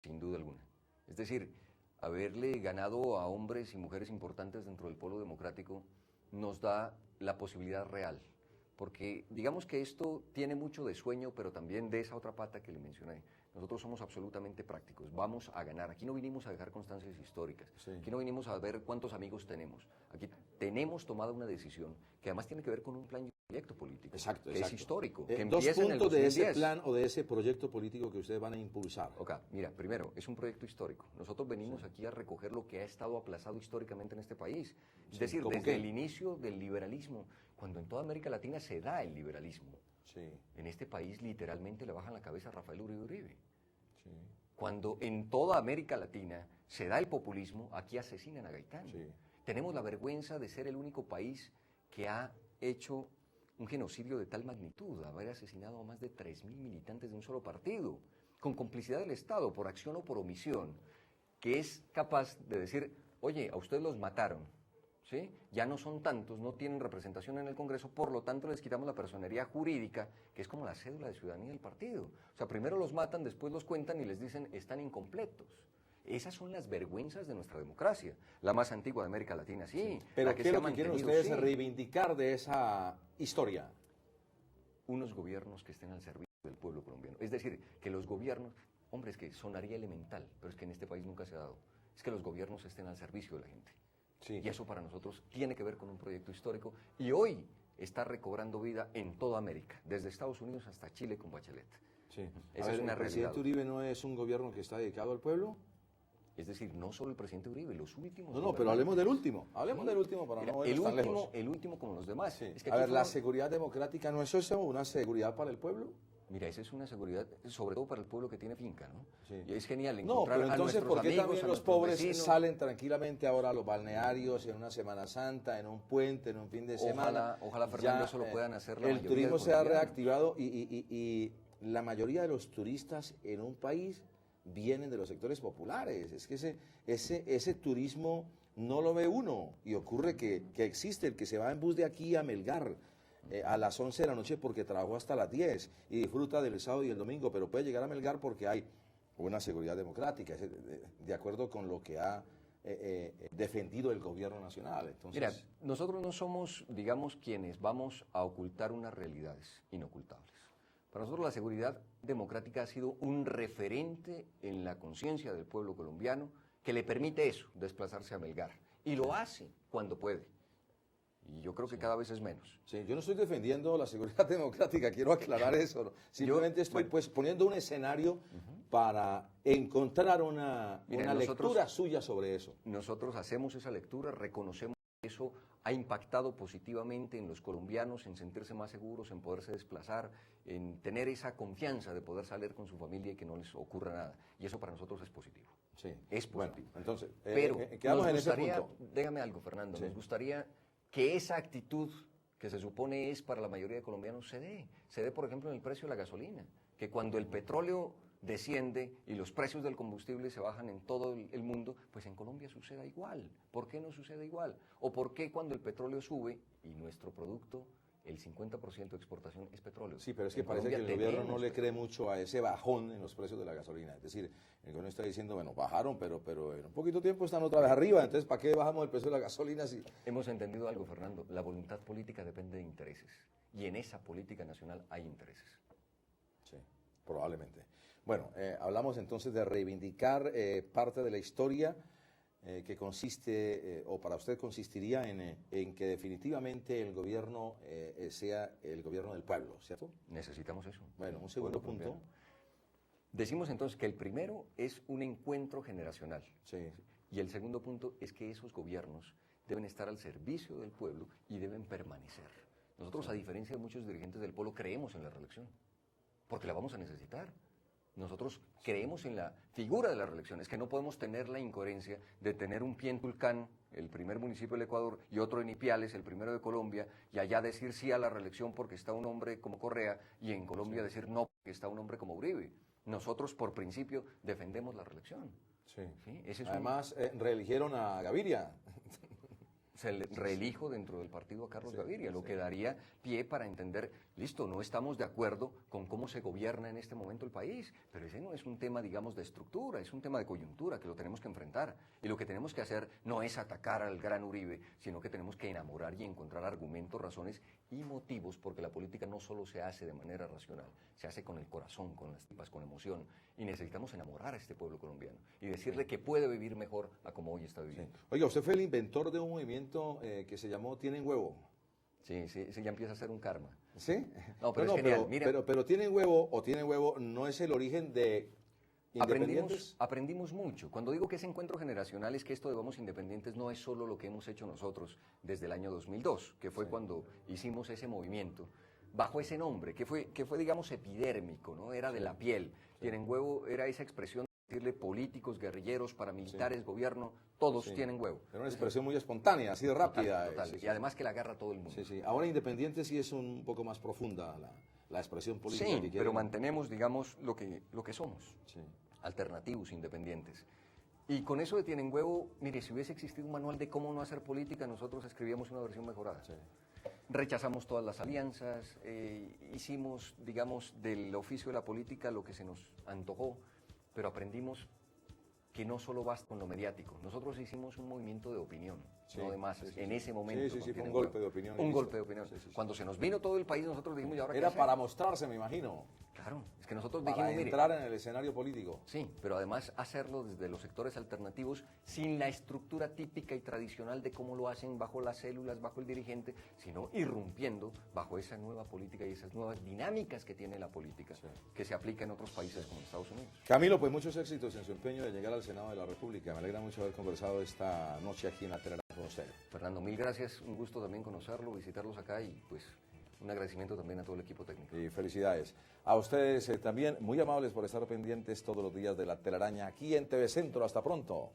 sin duda alguna. Es decir, haberle ganado a hombres y mujeres importantes dentro del polo democrático nos da la posibilidad real. Porque digamos que esto tiene mucho de sueño, pero también de esa otra pata que le mencioné. Nosotros somos absolutamente prácticos, vamos a ganar. Aquí no vinimos a dejar constancias históricas, Sí. aquí no vinimos a ver cuántos amigos tenemos. Aquí tenemos tomada una decisión que además tiene que ver con un plan y un proyecto político, Exacto, que exacto. es histórico, que Dos empieza en el puntos de ese 2010. plan o de ese proyecto político que ustedes van a impulsar. Ok, mira, primero, es un proyecto histórico. Nosotros venimos aquí a recoger lo que ha estado aplazado históricamente en este país. Es Sí, decir, ¿cómo desde qué? el inicio del liberalismo, cuando en toda América Latina se da el liberalismo. Sí, En este país literalmente le bajan la cabeza a Rafael Uribe Uribe. sí, Cuando en toda América Latina se da el populismo, aquí asesinan a Gaitán. sí. Tenemos la vergüenza de ser el único país que ha hecho un genocidio de tal magnitud, haber asesinado a más de 3.000 militantes de un solo partido, con complicidad del Estado, por acción o por omisión, que es capaz de decir, oye, a ustedes los mataron, ¿sí? Ya no son tantos, no tienen representación en el Congreso, por lo tanto les quitamos la personería jurídica, que es como la cédula de ciudadanía del partido. O sea, primero los matan, después los cuentan y les dicen, están incompletos. Esas son las vergüenzas de nuestra democracia, la más antigua de América Latina, sí. Pero la ¿qué se es ha lo que quieren mantenido, ustedes sí. reivindicar de esa historia? Unos gobiernos que estén al servicio del pueblo colombiano. Es decir, que los gobiernos, hombre, es que sonaría elemental, pero es que en este país nunca se ha dado. Es que los gobiernos estén al servicio de la gente. Sí. Y eso para nosotros tiene que ver con un proyecto histórico y hoy está recobrando vida en toda América, desde Estados Unidos hasta Chile con Bachelet. Sí. Esa es una ¿El realidad. presidente Uribe no es un gobierno que está dedicado al pueblo? Es decir, no solo el presidente Uribe, los últimos. No, pero hablemos del último. Hablemos Sí. del último para Mira, no vernos tan lejos. el último como los demás. Sí. Es que A aquí ver, ¿la fueron- seguridad democrática no es eso? ¿Una seguridad para el pueblo? Mira, esa es una seguridad, sobre todo para el pueblo que tiene finca, ¿no? Sí. Y es genial No, encontrar pero a entonces, nuestros ¿por qué amigos, también a los nuestros pobres vecinos? salen tranquilamente ahora a los balnearios en una Semana Santa, en un puente, en un fin de semana? Ojalá, Fernando, Ya, eso lo puedan hacer la el mayoría turismo de se ha colombianos. reactivado y la mayoría de los turistas en un país vienen de los sectores populares. Es que ese turismo no lo ve uno y ocurre que existe el que se va en bus de aquí a Melgar a las 11 de la noche porque trabajó hasta las 10 y disfruta del sábado y el domingo, pero puede llegar a Melgar porque hay una seguridad democrática, de acuerdo con lo que ha defendido el gobierno nacional. Entonces, Mira, nosotros no somos, digamos, quienes vamos a ocultar unas realidades inocultables. Para nosotros la seguridad democrática ha sido un referente en la conciencia del pueblo colombiano que le permite eso, desplazarse a Melgar. Y lo hace cuando puede. Y yo creo que cada vez es menos. sí, yo no estoy defendiendo la seguridad democrática, quiero aclarar eso. ¿No? Simplemente estoy bueno. pues poniendo un escenario para encontrar una Mira, lectura suya sobre eso. Nosotros hacemos esa lectura, reconocemos que eso ha impactado positivamente en los colombianos, en sentirse más seguros, en poderse desplazar, en tener esa confianza de poder salir con su familia y que no les ocurra nada. Y eso para nosotros es positivo. Sí. Es positivo. Bueno, entonces, Pero quedamos nos en ese gustaría, punto. déjame algo, Fernando, Sí. nos gustaría que esa actitud que se supone es para la mayoría de colombianos se dé. Se dé, por ejemplo, en el precio de la gasolina, que cuando el petróleo desciende y los precios del combustible se bajan en todo el mundo, pues en Colombia suceda igual. ¿Por qué no sucede igual? ¿O por qué cuando el petróleo sube y nuestro producto, el 50% de exportación es petróleo? Sí, pero es que En parece que Colombia el gobierno no tenemos le cree mucho a ese bajón en los precios de la gasolina. Es decir, el gobierno está diciendo, bueno, bajaron, pero en un poquito tiempo están otra vez arriba, entonces ¿para qué bajamos el precio de la gasolina? Si... Hemos entendido algo, Fernando. La voluntad política depende de intereses. Y en esa política nacional hay intereses. Sí, probablemente. Bueno, hablamos entonces de reivindicar parte de la historia que consiste, o para usted consistiría en que definitivamente el gobierno sea el gobierno del pueblo, ¿cierto? Necesitamos eso. Bueno, un segundo Pueblo punto. colombiano. Decimos entonces que el primero es un encuentro generacional. Sí. Y el segundo punto es que esos gobiernos deben estar al servicio del pueblo y deben permanecer. Nosotros, a diferencia de muchos dirigentes del pueblo, creemos en la reelección, porque la vamos a necesitar. Nosotros creemos en la figura de la reelección. Es que no podemos tener la incoherencia de tener un pie en Tulcán, el primer municipio del Ecuador, y otro en Ipiales, el primero de Colombia, y allá decir sí a la reelección porque está un hombre como Correa, y en Colombia decir no porque está un hombre como Uribe. Nosotros, por principio, defendemos la reelección. Sí. ¿Sí? Ese es Además, reeligieron a Gaviria. reelijo dentro del partido a Carlos Sí, Gaviria, lo sí. que daría pie para entender, listo, no estamos de acuerdo con cómo se gobierna en este momento el país, pero ese no es un tema, digamos, de estructura, es un tema de coyuntura que lo tenemos que enfrentar. Y lo que tenemos que hacer no es atacar al gran Uribe, sino que tenemos que enamorar y encontrar argumentos, razones y motivos, porque la política no solo se hace de manera racional, se hace con el corazón, con las tripas, con emoción, y necesitamos enamorar a este pueblo colombiano y decirle que puede vivir mejor a como hoy está Sí. viviendo. Oiga, usted fue el inventor de un movimiento que se llamó Tienen Huevo. Sí, sí, ya empieza a ser un karma. ¿Sí? No, pero es genial, mira. pero Tienen Huevo o Tienen Huevo no es el origen de Independientes. Aprendimos mucho. Cuando digo que ese encuentro generacional es que esto de Vamos Independientes no es solo lo que hemos hecho nosotros desde el año 2002, que fue cuando hicimos ese movimiento, bajo ese nombre, que fue digamos, epidérmico, ¿no? Era de la piel. Tienen Huevo era esa expresión de decirle políticos, guerrilleros, paramilitares, gobierno, todos tienen huevo. Era una expresión muy espontánea, así de rápida. Total. Sí, sí. Y además que la agarra todo el mundo. Sí, sí. Ahora Independiente sí es un poco más profunda la expresión política que Sí, quieren. pero mantenemos, digamos, lo que somos. Sí. Alternativos, independientes. Y con eso de Tienen Huevo, mire, si hubiese existido un manual de cómo no hacer política, nosotros escribíamos una versión mejorada. Sí. Rechazamos todas las alianzas, hicimos, digamos, del oficio de la política lo que se nos antojó, pero aprendimos que no solo basta con lo mediático. Nosotros hicimos un movimiento de opinión, Sí, no de masas, sí, sí, en sí. ese momento. Sí, sí, con sí, fue Tienen un golpe Huevo. de opinión. Un Listo. golpe de opinión. Sí, sí, sí. Cuando se nos vino todo el país, nosotros dijimos, ¿y ahora qué Era hacemos? para mostrarse, me imagino. Claro, es que nosotros Para dijimos, mire, entrar en el escenario político. sí, pero además hacerlo desde los sectores alternativos sin la estructura típica y tradicional de cómo lo hacen bajo las células, bajo el dirigente, sino irrumpiendo bajo esa nueva política y esas nuevas dinámicas que tiene la política, que se aplica en otros países como Estados Unidos. Camilo, pues muchos éxitos en su empeño de llegar al Senado de la República. Me alegra mucho haber conversado esta noche aquí en la Telaraña con usted. Fernando, mil gracias, un gusto también conocerlo, visitarlos acá y pues un agradecimiento también a todo el equipo técnico. Y felicidades. A ustedes también, muy amables por estar pendientes todos los días de la Telaraña aquí en TV Centro. Hasta pronto.